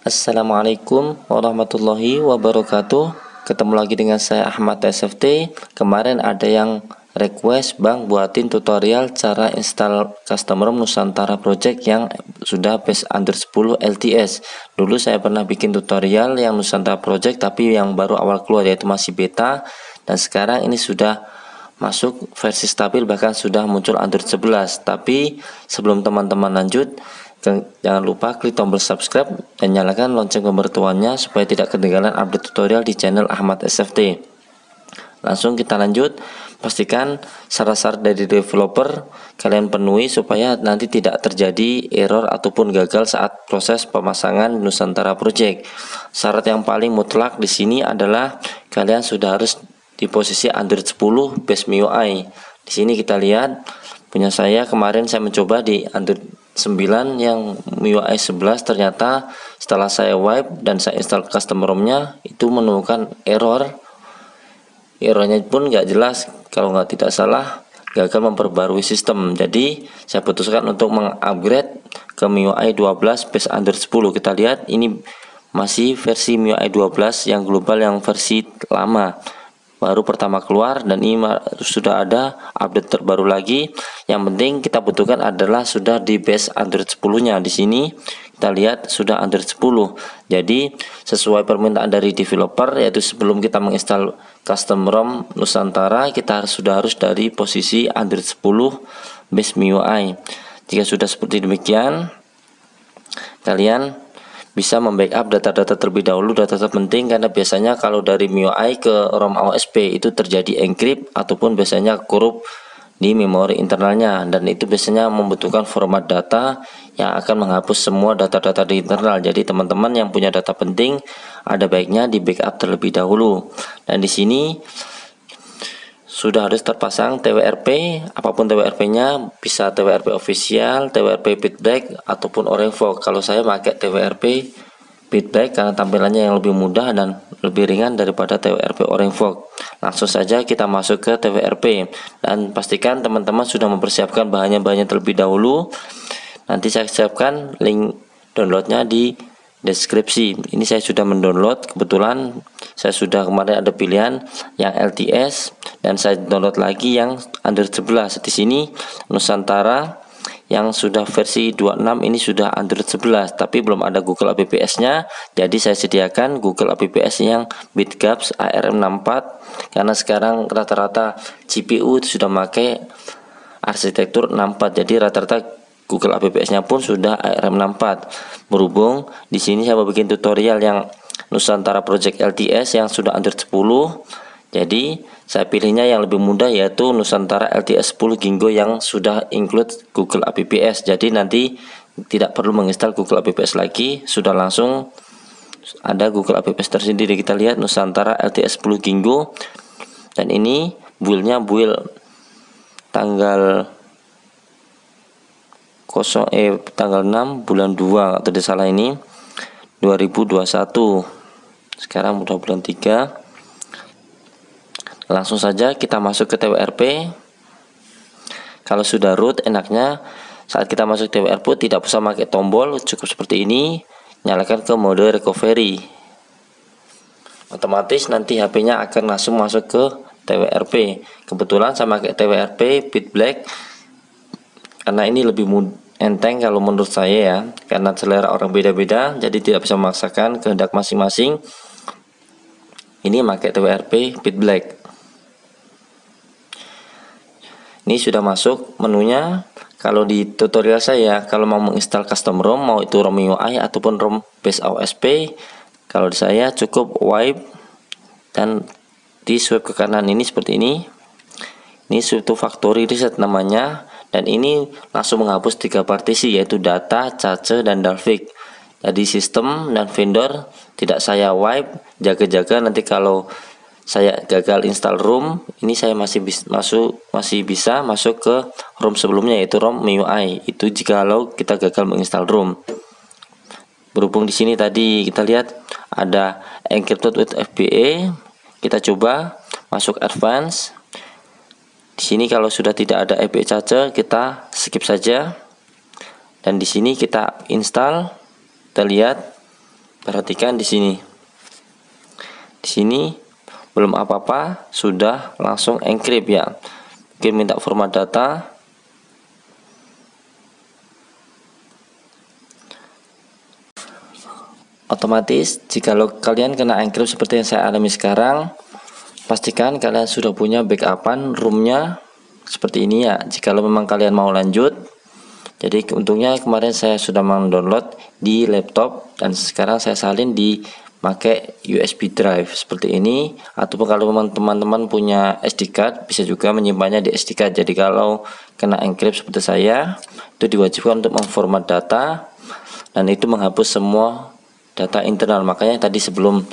Assalamualaikum warahmatullahi wabarakatuh. Ketemu lagi dengan saya Ahmad SFT. Kemarin ada yang request Bang buatin tutorial cara install custom ROM Nusantara Project yang sudah base under 10 LTS. Dulu saya pernah bikin tutorial yang Nusantara Project tapi yang baru awal keluar, yaitu masih beta, dan sekarang ini sudah masuk versi stabil, bahkan sudah muncul Android 11. Tapi sebelum teman-teman lanjut, jangan lupa klik tombol subscribe dan nyalakan lonceng pemberitahuannya supaya tidak ketinggalan update tutorial di channel Ahmad SFT. Langsung kita lanjut. Pastikan syarat-syarat dari developer kalian penuhi supaya nanti tidak terjadi error ataupun gagal saat proses pemasangan Nusantara Project. Syarat yang paling mutlak di sini adalah kalian sudah harus di posisi Android 10 base MIUI. Di sini kita lihat punya saya, kemarin saya mencoba di Android 9 yang MIUI 11, ternyata setelah saya wipe dan saya install custom ROM-nya itu menemukan errornya pun nggak jelas, kalau tidak salah gagal memperbarui sistem. Jadi saya putuskan untuk mengupgrade ke MIUI 12 base Android 10. Kita lihat ini masih versi MIUI 12 yang global, yang versi lama, baru pertama keluar, dan ini sudah ada update terbaru lagi. Yang penting kita butuhkan adalah sudah di base Android 10-nya. Di sini kita lihat sudah Android 10. Jadi sesuai permintaan dari developer, yaitu sebelum kita menginstal custom ROM Nusantara kita sudah harus dari posisi Android 10 base MIUI. Jika sudah seperti demikian, kalian bisa membackup data-data terlebih dahulu. Data penting karena biasanya kalau dari MIUI ke ROM OSP itu terjadi encrypt ataupun biasanya korup di memori internalnya, dan itu biasanya membutuhkan format data yang akan menghapus semua data-data di internal. Jadi teman-teman yang punya data penting ada baiknya di backup terlebih dahulu. Dan di sini sudah harus terpasang TWRP, apapun TWRP-nya, bisa TWRP official, TWRP feedback ataupun OrangeVox. Kalau saya pakai TWRP feedback karena tampilannya yang lebih mudah dan lebih ringan daripada TWRP OrangeVox. Langsung saja kita masuk ke TWRP dan pastikan teman-teman sudah mempersiapkan bahannya terlebih dahulu. Nanti saya siapkan link downloadnya di deskripsi. Ini saya sudah mendownload, kebetulan saya sudah kemarin ada pilihan yang LTS dan saya download lagi yang Android 11. Di sini Nusantara yang sudah versi 26 ini sudah Android 11, tapi belum ada Google APPS-nya. Jadi saya sediakan Google APPS yang BitGapps ARM64 karena sekarang rata-rata GPU sudah pakai arsitektur 64. Jadi rata-rata Google APPS-nya pun sudah ARM64. Berhubung di sini saya mau bikin tutorial yang Nusantara Project LTS yang sudah Android 10. Jadi saya pilihnya yang lebih mudah, yaitu Nusantara LTS 10 Gingo yang sudah include Google APPS. Jadi nanti tidak perlu menginstal Google APPS lagi, sudah langsung ada Google APPS tersendiri. Kita lihat Nusantara LTS 10 Gingo, dan ini build-nya build tanggal 6 bulan 2 atau tidak salah ini 2021. Sekarang udah bulan 3. Langsung saja kita masuk ke TWRP. Kalau sudah root, enaknya saat kita masuk TWRP tidak usah pakai tombol, cukup seperti ini, nyalakan ke mode recovery. Otomatis nanti HP-nya akan langsung masuk ke TWRP. Kebetulan saya pakai TWRP feedback karena ini lebih enteng kalau menurut saya ya, karena selera orang beda-beda, jadi tidak bisa memaksakan kehendak masing-masing. Ini pakai TWRP feedback. Ini sudah masuk menunya. Kalau di tutorial saya, kalau mau menginstal custom ROM, mau itu ROM MIUI ataupun ROM base OSP, kalau di saya cukup wipe dan di swipe ke kanan ini seperti ini. Ini suatu factory reset namanya, dan ini langsung menghapus 3 partisi, yaitu data, cache, dan dalvik. Jadi sistem dan vendor tidak saya wipe, jaga-jaga nanti kalau saya gagal install ROM, ini saya masih bisa masuk ke ROM sebelumnya, yaitu ROM MIUI. Itu jikalau kita gagal menginstal ROM. Berhubung di sini tadi kita lihat ada encrypted with FBA, kita coba masuk advance. Di sini kalau sudah tidak ada FBA cache, kita skip saja. Dan di sini kita install. Kita lihat Perhatikan di sini. Di sini belum apa-apa sudah langsung encrypt ya. Mungkin minta format data. Otomatis jika kalian kena encrypt seperti yang saya alami sekarang, pastikan kalian sudah punya backupan roomnya seperti ini ya. Jika memang kalian mau lanjut, jadi untungnya kemarin saya sudah mendownload di laptop dan sekarang saya salin di pakai USB drive seperti ini. Ataupun kalau memang teman-teman punya SD card, bisa juga menyimpannya di SD card. Jadi kalau kena encrypt seperti saya, itu diwajibkan untuk memformat data dan itu menghapus semua data internal. Makanya tadi sebelum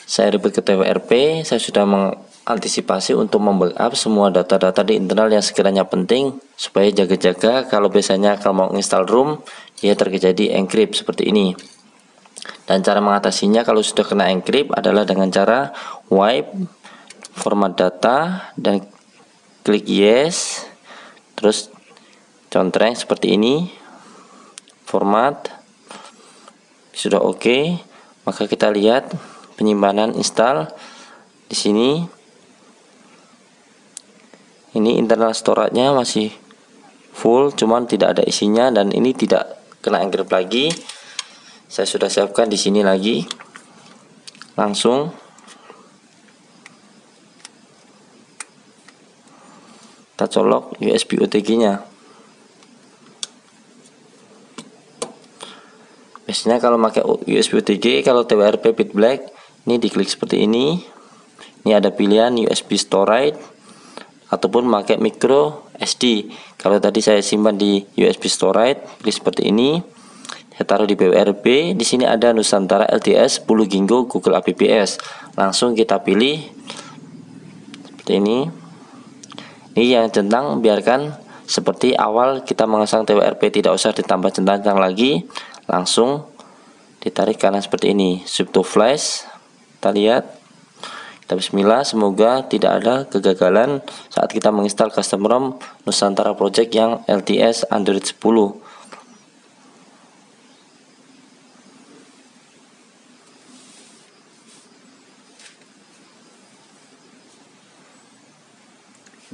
saya reboot ke TWRP, saya sudah mengantisipasi untuk membackup semua data-data di internal yang sekiranya penting, supaya jaga-jaga kalau biasanya kalau mau install ROM dia terjadi encrypt seperti ini. Dan cara mengatasinya kalau sudah kena encrypt adalah dengan cara wipe format data dan klik yes, terus contreng seperti ini, format sudah oke, maka kita lihat penyimpanan install di sini. Ini internal storage-nya masih full, cuman tidak ada isinya dan ini tidak kena encrypt lagi. Saya sudah siapkan di sini lagi. Langsung kita colok USB OTG-nya. Biasanya kalau pakai USB OTG, kalau TWRP Pit Black, ini diklik seperti ini. Ini ada pilihan USB storage ataupun pakai micro SD. Kalau tadi saya simpan di USB storage, pilih seperti ini. Saya taruh di TWRP. Di sini ada Nusantara LTS 10 GB Google APBS. Langsung kita pilih seperti ini. Ini yang centang biarkan seperti awal kita mengasang TWRP, tidak usah ditambah centang lagi. Langsung ditarik kanan seperti ini. Swipe to flash. Kita lihat. Kita bismillah, semoga tidak ada kegagalan saat kita menginstal custom ROM Nusantara Project yang LTS Android 10.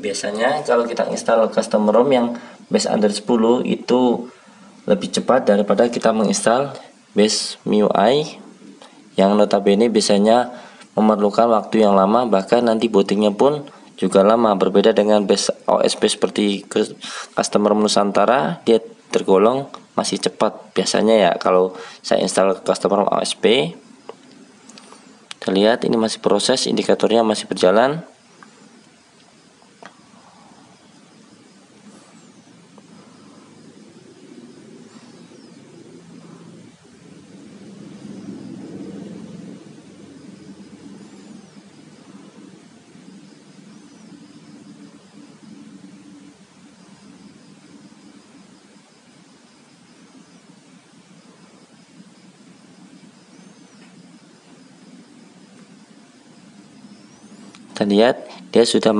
Biasanya kalau kita install custom ROM yang base Android 10 itu lebih cepat daripada kita menginstal base MIUI yang notabene biasanya memerlukan waktu yang lama, bahkan nanti bootingnya pun juga lama. Berbeda dengan base OSP seperti custom ROM Nusantara, dia tergolong masih cepat biasanya ya. Kalau saya install custom ROM OSP, kita lihat ini masih proses, indikatornya masih berjalan. Kita lihat dia sudah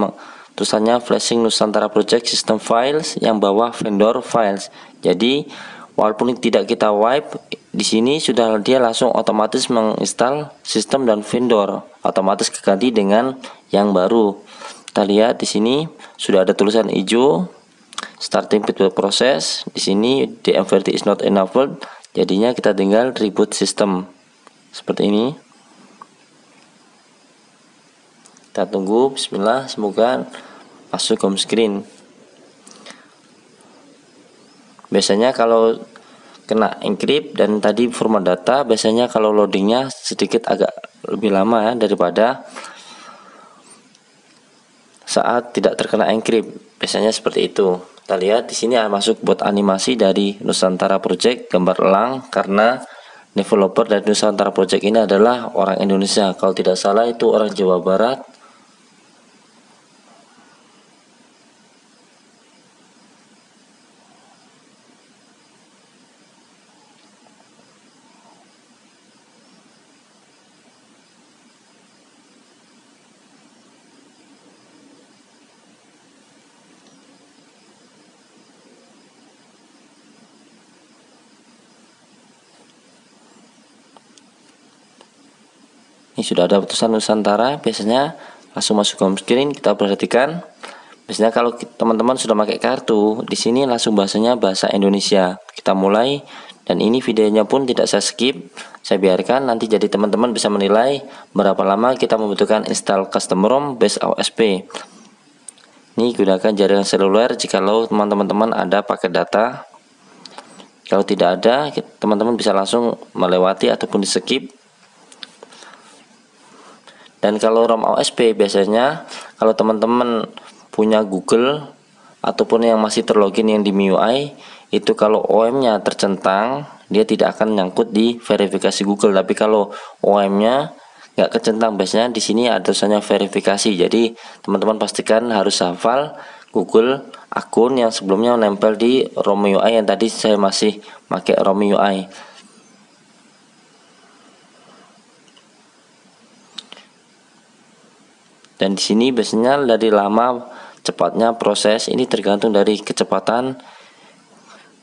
tulisannya flashing Nusantara Project System Files, yang bawah vendor files. Jadi walaupun tidak kita wipe, di sini sudah dia langsung otomatis menginstal sistem dan vendor, otomatis keganti dengan yang baru. Kita lihat di sini sudah ada tulisan hijau starting feedback process. Di sini DMVRT is not enabled, jadinya kita tinggal reboot system seperti ini. Kita tunggu, bismillah, semoga masuk home screen. Biasanya kalau kena encrypt dan tadi format data, biasanya kalau loadingnya sedikit agak lebih lama ya daripada saat tidak terkena encrypt. Biasanya seperti itu. Kita lihat di sini masuk buat animasi dari Nusantara Project gambar elang, karena developer dari Nusantara Project ini adalah orang Indonesia. Kalau tidak salah itu orang Jawa Barat. Ini sudah ada tulisan Nusantara, biasanya langsung masuk home screen. Kita perhatikan, biasanya kalau teman-teman sudah pakai kartu, di sini langsung bahasanya bahasa Indonesia. Kita mulai, dan ini videonya pun tidak saya skip, saya biarkan nanti, jadi teman-teman bisa menilai berapa lama kita membutuhkan install custom ROM base OSP. Ini gunakan jaringan seluler jikalau teman-teman ada paket data. Kalau tidak ada, teman-teman bisa langsung melewati ataupun di skip. Dan kalau ROM OSP biasanya kalau teman-teman punya Google ataupun yang masih terlogin yang di MIUI, itu kalau OM-nya tercentang, dia tidak akan nyangkut di verifikasi Google. Tapi kalau OM-nya nggak kecentang, biasanya di sini ada tulisannya verifikasi. Jadi teman-teman pastikan harus hafal Google akun yang sebelumnya menempel di ROM MIUI, yang tadi saya masih pakai ROM MIUI. Dan di sini biasanya dari lama cepatnya proses ini tergantung dari kecepatan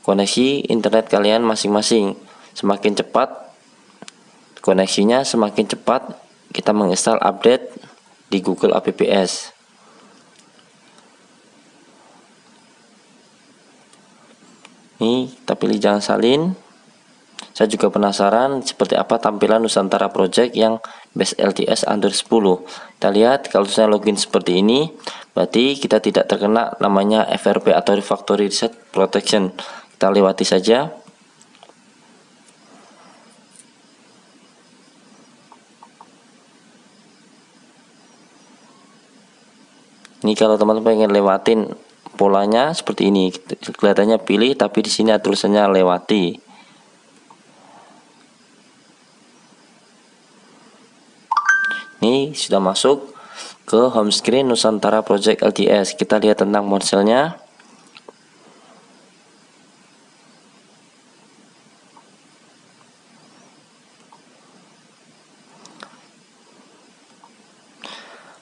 koneksi internet kalian masing-masing. Semakin cepat koneksinya, semakin cepat kita menginstal update di Google Apps. Ini kita pilih jangan salin. Saya juga penasaran seperti apa tampilan Nusantara Project yang base LTS Android 10. Kita lihat kalau saya login seperti ini, berarti kita tidak terkena namanya FRP atau Factory Reset Protection. Kita lewati saja. Ini kalau teman-teman pengen lewatin polanya seperti ini, kelihatannya pilih, tapi di sini tulisannya lewati. Ini sudah masuk ke home screen Nusantara Project LTS. Kita lihat tentang ponselnya.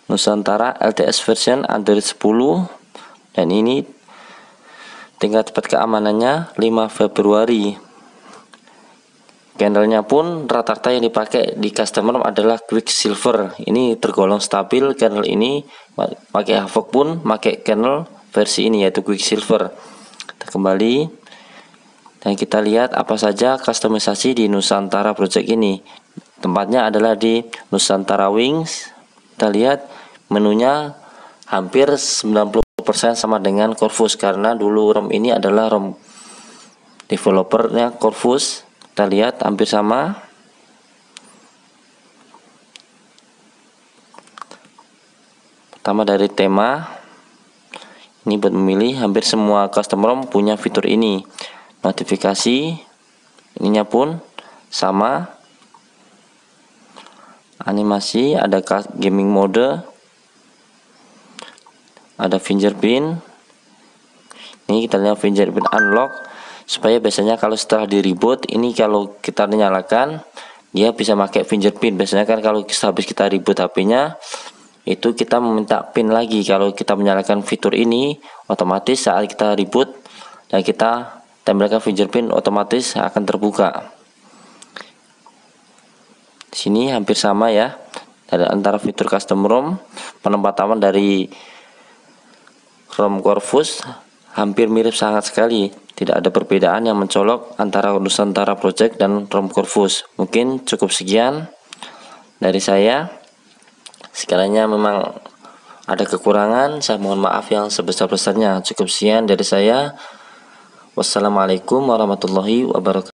Nusantara LTS version Android 10, dan ini tingkat cepat keamanannya 5 Februari. Kernelnya pun rata-rata yang dipakai di customer adalah Quicksilver. Ini tergolong stabil kernel ini. Pakai Havoc pun pakai kernel versi ini, yaitu Quicksilver. Kita kembali dan kita lihat apa saja customisasi di Nusantara Project ini. Tempatnya adalah di Nusantara Wings. Kita lihat menunya hampir 90% sama dengan Corvus, karena dulu ROM ini adalah ROM developernya Corvus. Kita lihat hampir sama. Pertama dari tema, ini buat memilih, hampir semua custom ROM punya fitur ini. Notifikasi, ininya pun sama. Animasi, ada gaming mode, ada fingerprint. Ini kita lihat fingerprint unlock, supaya biasanya kalau setelah di reboot ini, kalau kita nyalakan dia bisa pakai fingerprint. Biasanya kan kalau habis kita reboot HP-nya itu kita meminta pin lagi. Kalau kita menyalakan fitur ini, otomatis saat kita reboot dan kita tempelkan fingerprint, otomatis akan terbuka. Di sini hampir sama ya, dari antara fitur custom ROM, penempatan dari ROM Corvus hampir mirip sangat sekali. Tidak ada perbedaan yang mencolok antara Nusantara Project dan ROM Corvus. Mungkin cukup sekian dari saya. Sekiranya memang ada kekurangan, saya mohon maaf yang sebesar-besarnya. Cukup sekian dari saya. Wassalamualaikum warahmatullahi wabarakatuh.